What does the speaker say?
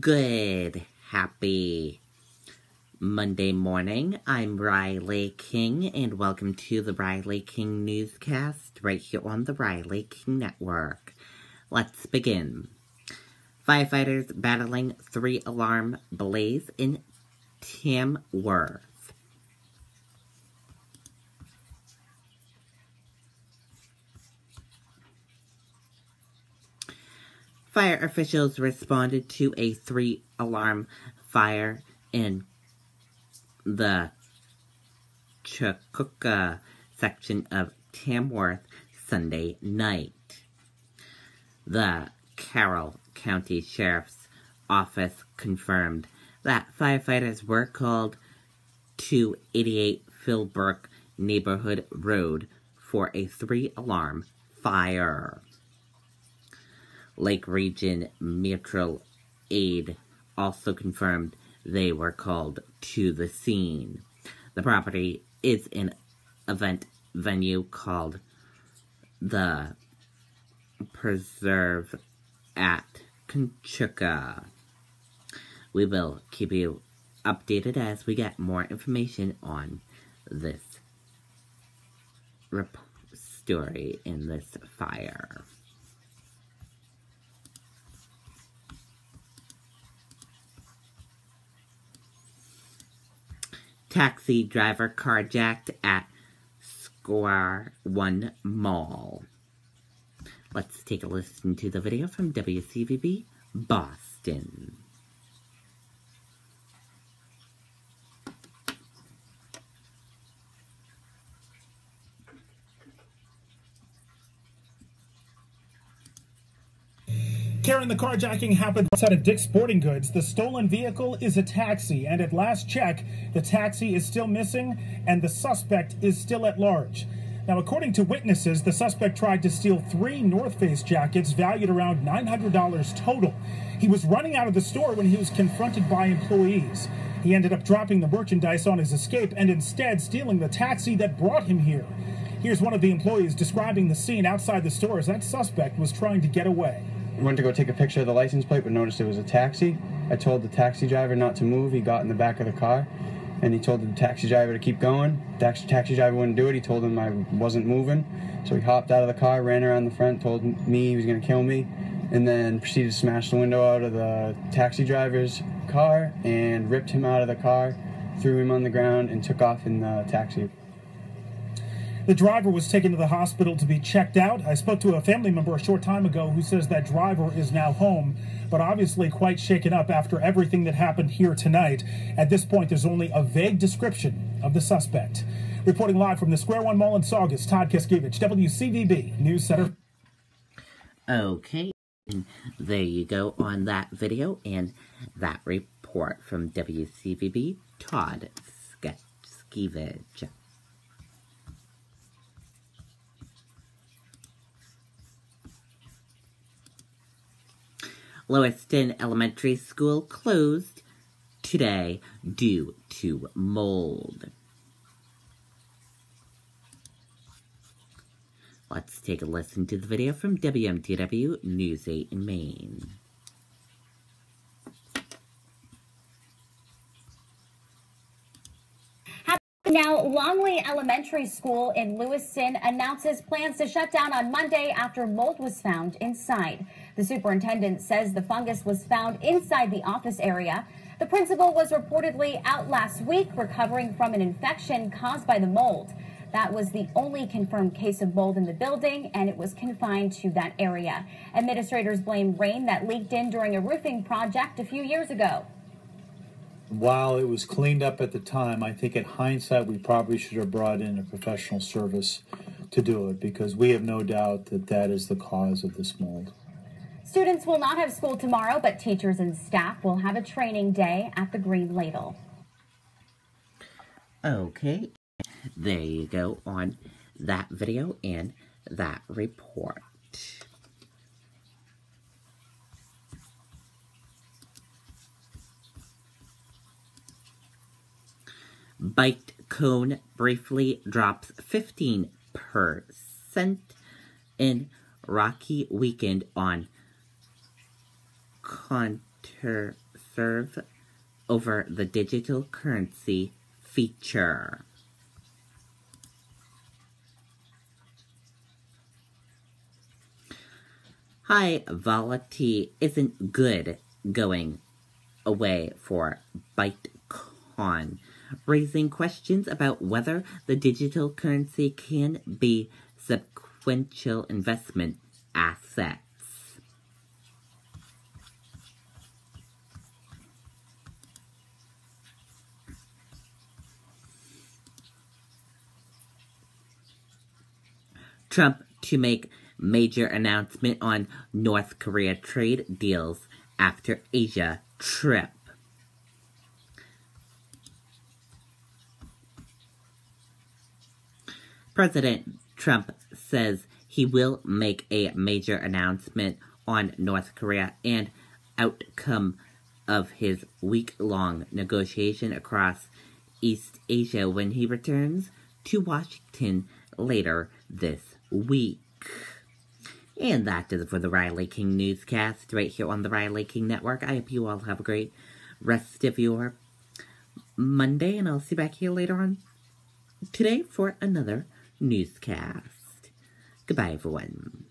Good, happy Monday morning. I'm Riley King, and welcome to the Riley King Newscast right here on the Riley King Network. Let's begin. Firefighters battling 3-alarm blaze in Tamworth. Fire officials responded to a 3-alarm fire in the Carjack section of Tamworth Sunday night. The Carroll County Sheriff's Office confirmed that firefighters were called to 88 Philbrook Neighborhood Road for a 3-alarm fire. Lake Region Mutual Aid also confirmed they were called to the scene. The property is an event venue called the Preserve at Carjack. We will keep you updated as we get more information on this story in this fire. Taxi driver carjacked at Square One Mall. Let's take a listen to the video from WCVB Boston. Karen, the carjacking happened outside of Dick's Sporting Goods. The stolen vehicle is a taxi, and at last check, the taxi is still missing, and the suspect is still at large. Now, according to witnesses, the suspect tried to steal 3 North Face jackets valued around $900 total. He was running out of the store when he was confronted by employees. He ended up dropping the merchandise on his escape and instead stealing the taxi that brought him here. Here's one of the employees describing the scene outside the store as that suspect was trying to get away. Went to go take a picture of the license plate, but noticed it was a taxi. I told the taxi driver not to move. He got in the back of the car, and he told the taxi driver to keep going. The taxi driver wouldn't do it. He told him I wasn't moving. So he hopped out of the car, ran around the front, told me he was going to kill me, and then proceeded to smash the window out of the taxi driver's car and ripped him out of the car, threw him on the ground, and took off in the taxi. The driver was taken to the hospital to be checked out. I spoke to a family member a short time ago who says that driver is now home, but obviously quite shaken up after everything that happened here tonight. At this point, there's only a vague description of the suspect. Reporting live from the Square One Mall in Saugus, Todd Kiskiewicz, WCVB News Center. Okay, there you go on that video and that report from WCVB, Todd Kiskiewicz. Lewiston Elementary School closed today due to mold. Let's take a listen to the video from WMTW News 8 in Maine. Now, Longley Elementary School in Lewiston announces plans to shut down on Monday after mold was found inside. The superintendent says the fungus was found inside the office area. The principal was reportedly out last week recovering from an infection caused by the mold. That was the only confirmed case of mold in the building, and it was confined to that area. Administrators blame rain that leaked in during a roofing project a few years ago. While it was cleaned up at the time, I think in hindsight we probably should have brought in a professional service to do it, because we have no doubt that that is the cause of this mold. Students will not have school tomorrow, but teachers and staff will have a training day at the Green Ladle. Okay, there you go on that video and that report. Biked cone briefly drops 15% in rocky weekend on Conter serve over the digital currency feature. High volatility isn't good going away for Bitcoin, raising questions about whether the digital currency can be sequential investment assets. Trump to make major announcement on North Korea trade deals after Asia trip. President Trump says he will make a major announcement on North Korea and outcome of his week-long negotiation across East Asia when he returns to Washington later this week. And that is it for the Riley King Newscast right here on the Riley King Network. I hope you all have a great rest of your Monday, and I'll see you back here later on today for another newscast. Goodbye, everyone.